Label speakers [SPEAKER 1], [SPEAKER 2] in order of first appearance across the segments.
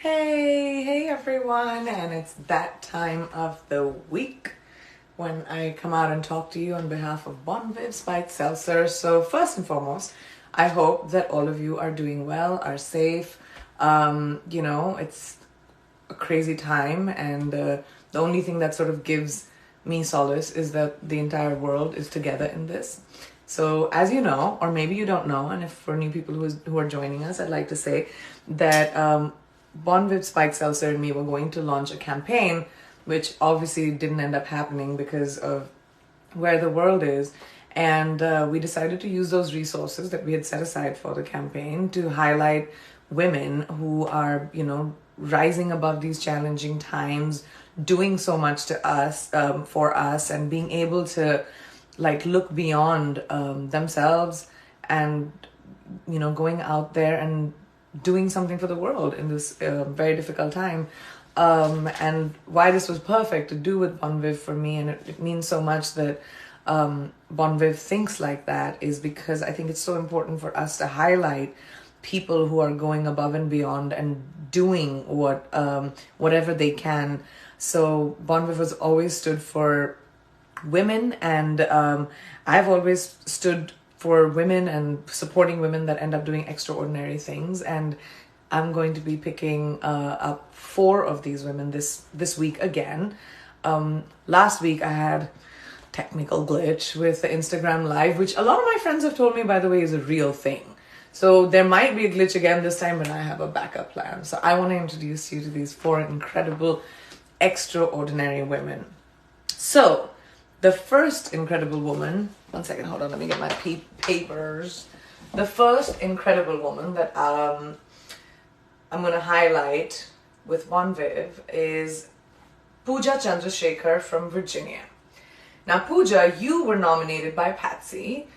[SPEAKER 1] Hey everyone, and it's that time of the week when I come out and talk to you on behalf of Bon Viv Spiked Seltzer. So first and foremost, I hope that all of you are doing well, are safe. It's a crazy time, and the only thing that sort of gives me solace is that the entire world is together in this. So as you know, or maybe you don't know, and if for new people who are joining us, I'd like to say that Bon Viv Spiked Seltzer and me were going to launch a campaign, which obviously didn't end up happening because of where the world is. And we decided to use those resources that we had set aside for the campaign to highlight women who are, rising above these challenging times, doing so much to us, for us, and being able to look beyond themselves and, going out there and doing something for the world in this very difficult time. And why this was perfect to do with Bon Viv for me, and it means so much that Bon Viv thinks like that, is because I think it's so important for us to highlight people who are going above and beyond and doing whatever they can. So Bon Viv has always stood for women, and I've always stood for women and supporting women that end up doing extraordinary things. And I'm going to be picking up 4 of these women this week again. Last week I had technical glitch with the Instagram live, which a lot of my friends have told me, by the way, is a real thing. So there might be a glitch again this time, but I have a backup plan. So I want to introduce you to these 4 incredible, extraordinary women. So the first incredible woman, one second, hold on, let me get my papers. The first incredible woman that I'm going to highlight with Bon Viv is Pooja Chandra Shekar from Virginia. Now, Pooja, you were nominated by Patsy.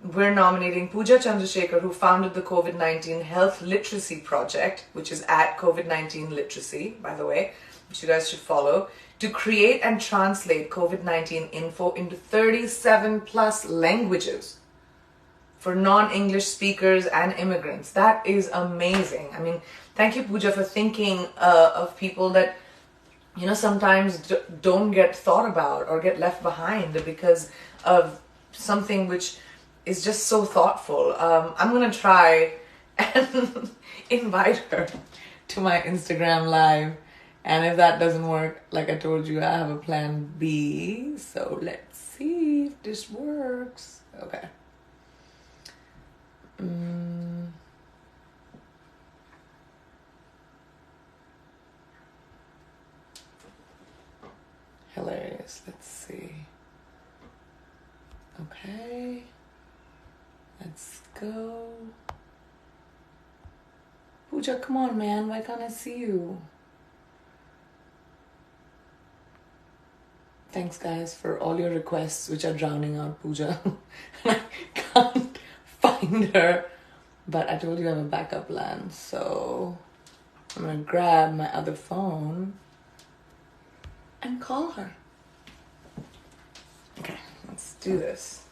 [SPEAKER 1] We're nominating Pooja Chandra Shekar, who founded the COVID-19 Health Literacy Project, which is at COVID-19 Literacy, by the way, which you guys should follow, to create and translate COVID-19 info into 37 plus languages for non-English speakers and immigrants. That is amazing. I mean, thank you, Pooja, for thinking of people that, sometimes don't get thought about or get left behind because of something which is just so thoughtful. I'm going to try and invite her to my Instagram live. And if that doesn't work, like I told you, I have a plan B. So let's see if this works. Okay. Hilarious. Let's see. Okay. Let's go. Pooja, come on, man. Why can't I see you? Thanks, guys, for all your requests, which are drowning out Pooja. I can't find her. But I told you I have a backup plan. So I'm going to grab my other phone and call her. Okay, let's do this.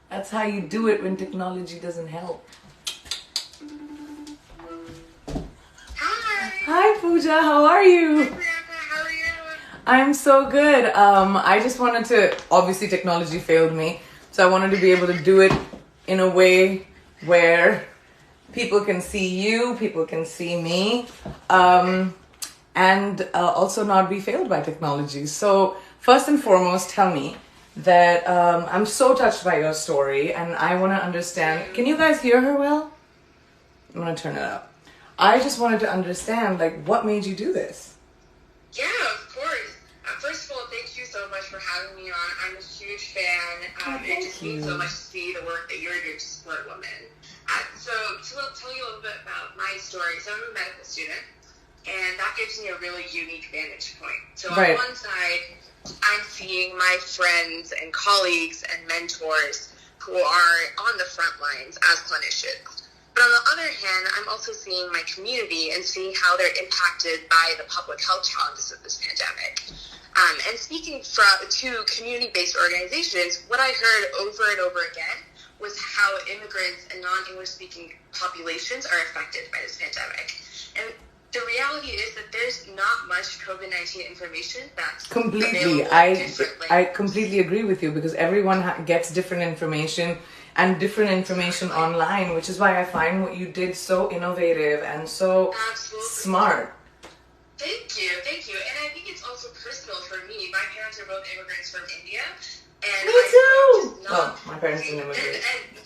[SPEAKER 1] That's how you do it when technology doesn't help.
[SPEAKER 2] Hi.
[SPEAKER 1] Hi, Pooja. How are you?
[SPEAKER 2] Hi, Priyanka. How are you?
[SPEAKER 1] I'm so good. I just wanted to, obviously technology failed me, so I wanted to be able to do it in a way where people can see you, people can see me, and also not be failed by technology. So first and foremost, tell me that I'm so touched by your story, and I want to understand. Can you guys hear her well? I'm going to turn it up. I just wanted to understand, what made you do this?
[SPEAKER 2] Yeah, of course. First of all, thank you so much for having me on. I'm a huge fan. It just means so much to see the work that you're doing to support women. So to tell you a little bit about my story, so I'm a medical student, and that gives me a really unique vantage point. So on one side, I'm seeing my friends and colleagues and mentors who are on the front lines as clinicians. But on the other hand, I'm also seeing my community and seeing how they're impacted by the public health challenges of this pandemic. And speaking to community-based organizations, what I heard over and over again was how immigrants and non-English speaking populations are affected by this pandemic. And the reality is that there's not much COVID-19 information that's
[SPEAKER 1] completely. I completely agree with you, because everyone gets different information and different information online, which is why I find what you did so innovative and so smart.
[SPEAKER 2] Thank you. And I think it's also personal for me. My parents are both immigrants from India. And
[SPEAKER 1] me too! Well, my parents didn't immigrate.
[SPEAKER 2] And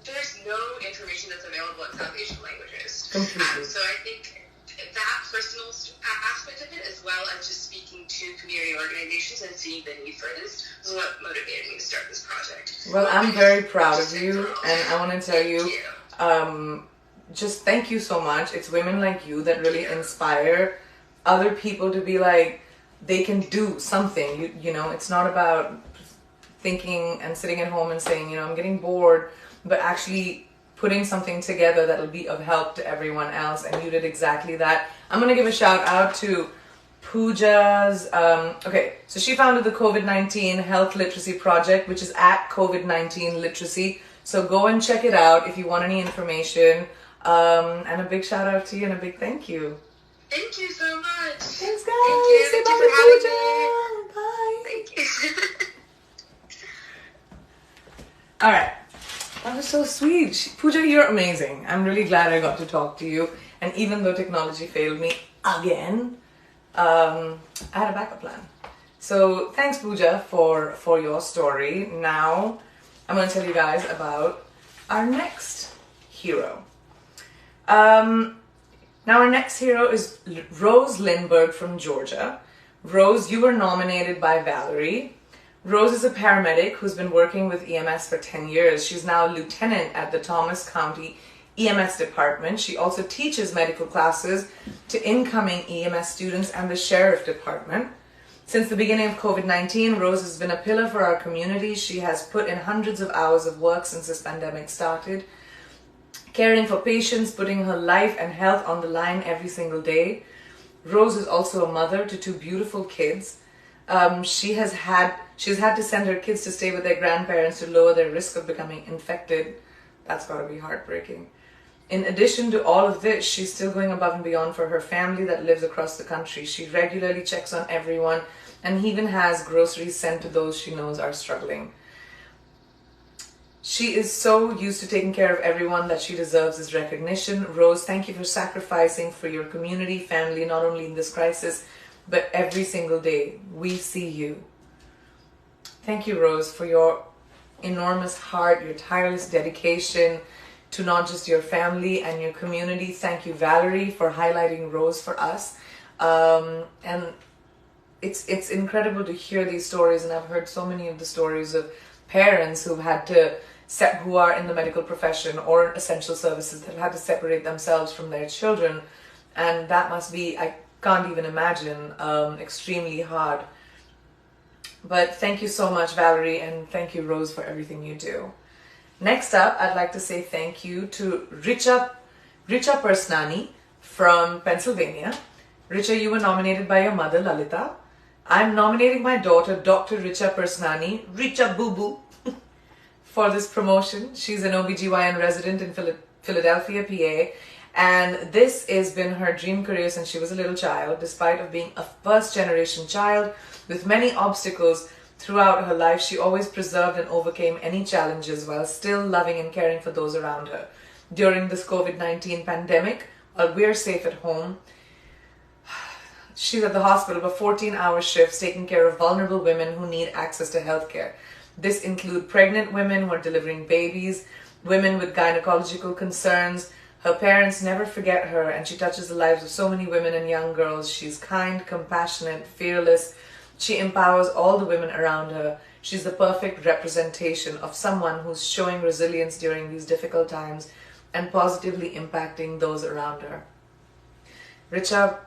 [SPEAKER 2] there's no information that's available in South Asian languages.
[SPEAKER 1] Completely.
[SPEAKER 2] So I think that personal aspect of it, as well as just speaking to community organizations and seeing the need for this, is what motivated me to start this project.
[SPEAKER 1] Well, I'm very proud of you, and I want to tell you, just thank you so much. It's women like you that really inspire other people to be like, they can do something. You know, it's not about thinking and sitting at home and saying, you know, I'm getting bored, but actually putting something together that'll be of help to everyone else. And you did exactly that. I'm going to give a shout out to Pooja's, so she founded the COVID-19 Health Literacy Project, which is at COVID-19 Literacy. So go and check it out if you want any information. And a big shout out to you and a big thank you.
[SPEAKER 2] Thank you so much.
[SPEAKER 1] Thanks, guys.
[SPEAKER 2] Thank you.
[SPEAKER 1] Say
[SPEAKER 2] Thank
[SPEAKER 1] bye
[SPEAKER 2] you
[SPEAKER 1] to
[SPEAKER 2] for having
[SPEAKER 1] Pooja. Bye.
[SPEAKER 2] me. Thank you.
[SPEAKER 1] All right. That was so sweet. Pooja, you're amazing. I'm really glad I got to talk to you. And even though technology failed me again, I had a backup plan. So thanks, Pooja, for your story. Now I'm going to tell you guys about our next hero. Now our next hero is Rose Lindbergh from Georgia. Rose, you were nominated by Valerie. Rose is a paramedic who's been working with EMS for 10 years. She's now a lieutenant at the Thomas County EMS department. She also teaches medical classes to incoming EMS students and the sheriff department. Since the beginning of COVID-19, Rose has been a pillar for our community. She has put in hundreds of hours of work since this pandemic started, caring for patients, putting her life and health on the line every single day. Rose is also a mother to 2 beautiful kids. She's had to send her kids to stay with their grandparents to lower their risk of becoming infected. That's got to be heartbreaking. In addition to all of this, she's still going above and beyond for her family that lives across the country. She regularly checks on everyone and even has groceries sent to those she knows are struggling. She is so used to taking care of everyone that she deserves this recognition. Rose, thank you for sacrificing for your community, family, not only in this crisis, but every single day. We see you. Thank you, Rose, for your enormous heart, your tireless dedication to not just your family and your community. Thank you, Valerie, for highlighting Rose for us. And it's incredible to hear these stories, and I've heard so many of the stories of parents who've had to who are in the medical profession or essential services that have had to separate themselves from their children, and that must be, I can't even imagine, extremely hard. But thank you so much, Valerie, and thank you, Rose, for everything you do. Next up, I'd like to say thank you to Richa Persnani from Pennsylvania. Richa, you were nominated by your mother, Lalita. I'm nominating my daughter, Dr. Richa Persnani, Richa Boo Boo, for this promotion. She's an OBGYN resident in Philadelphia, PA. And this has been her dream career since she was a little child, despite of being a first-generation child with many obstacles throughout her life. She always preserved and overcame any challenges while still loving and caring for those around her. During this COVID-19 pandemic, while we're safe at home, she's at the hospital for 14-hour shifts taking care of vulnerable women who need access to healthcare. This include pregnant women who are delivering babies, women with gynecological concerns. Her parents never forget her, and she touches the lives of so many women and young girls. She's kind, compassionate, fearless. She empowers all the women around her. She's the perfect representation of someone who's showing resilience during these difficult times and positively impacting those around her. Richa,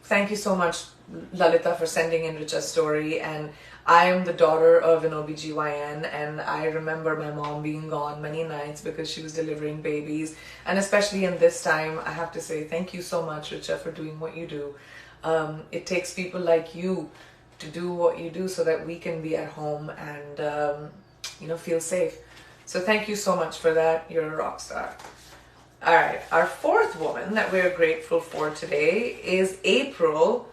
[SPEAKER 1] thank you so much, Lalita, for sending in Richa's story. And I am the daughter of an OBGYN, and I remember my mom being gone many nights because she was delivering babies. And especially in this time, I have to say thank you so much, Richa, for doing what you do. It takes people like you to do what you do so that we can be at home and feel safe. So thank you so much for that. You're a rock star. All right, our fourth woman that we're grateful for today is April.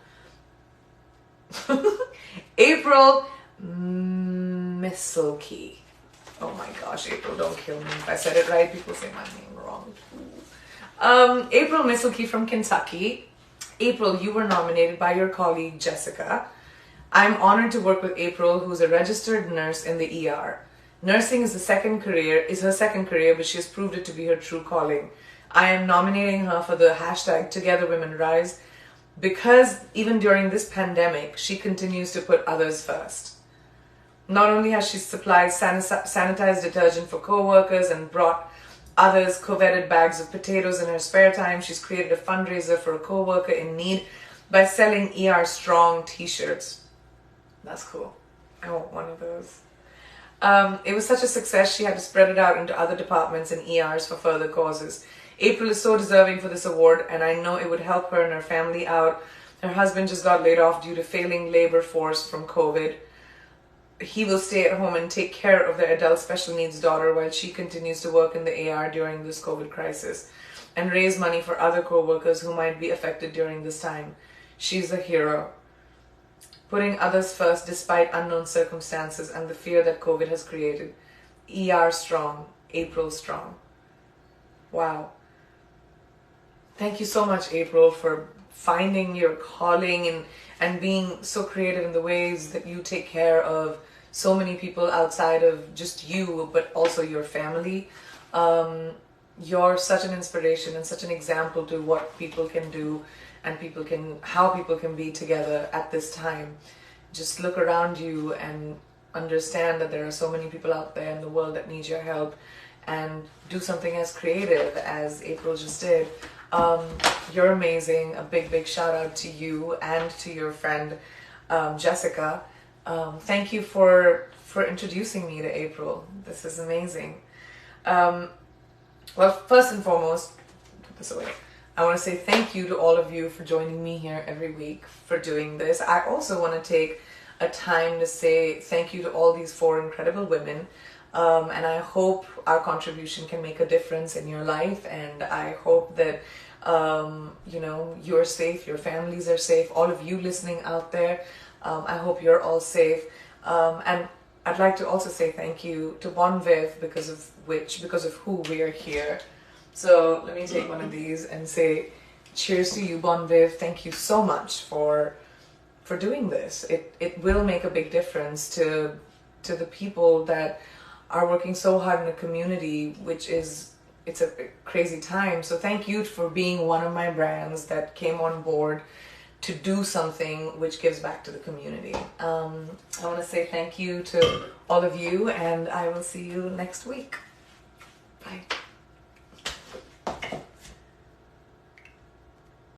[SPEAKER 1] April Misselkey. Oh my gosh, April, don't kill me. If I said it right, people say my name wrong. April Misselkey from Kentucky. April, you were nominated by your colleague Jessica. I'm honored to work with April, who's a registered nurse in the ER. Nursing is her second career, but she has proved it to be her true calling. I am nominating her for the hashtag Together Women Rise because even during this pandemic, she continues to put others first. Not only has she supplied sanitized detergent for co-workers and brought others coveted bags of potatoes in her spare time, she's created a fundraiser for a co-worker in need by selling ER Strong t-shirts. That's cool. I want one of those. It was such a success, she had to spread it out into other departments and ERs for further causes. April is so deserving for this award, and I know it would help her and her family out. Her husband just got laid off due to failing labor force from COVID. He will stay at home and take care of their adult special needs daughter while she continues to work in the AR during this COVID crisis and raise money for other co-workers who might be affected during this time. She's a hero. Putting others first despite unknown circumstances and the fear that COVID has created. ER Strong, April Strong. Wow. Thank you so much, April, for finding your calling and being so creative in the ways that you take care of so many people outside of just you, but also your family. You're such an inspiration and such an example to what people can do and how people can be together at this time. Just look around you and understand that there are so many people out there in the world that need your help, and do something as creative as April just did. You're amazing. A big shout out to you and to your friend Jessica. Thank you for introducing me to April. This is amazing. Well, first and foremost, put this away. I want to say thank you to all of you for joining me here every week for doing this. I also want to take a time to say thank you to all these 4 incredible women. And I hope our contribution can make a difference in your life, and I hope that you're safe, your families are safe, all of you listening out there. I hope you're all safe. And I'd like to also say thank you to Bon Viv because of who we are here. So let me take one of these and say cheers to you, Bon Viv. Thank you so much for doing this. It will make a big difference to the people that are working so hard in the community, it's a crazy time. So thank you for being one of my brands that came on board to do something which gives back to the community. I want to say thank you to all of you, and I will see you next week.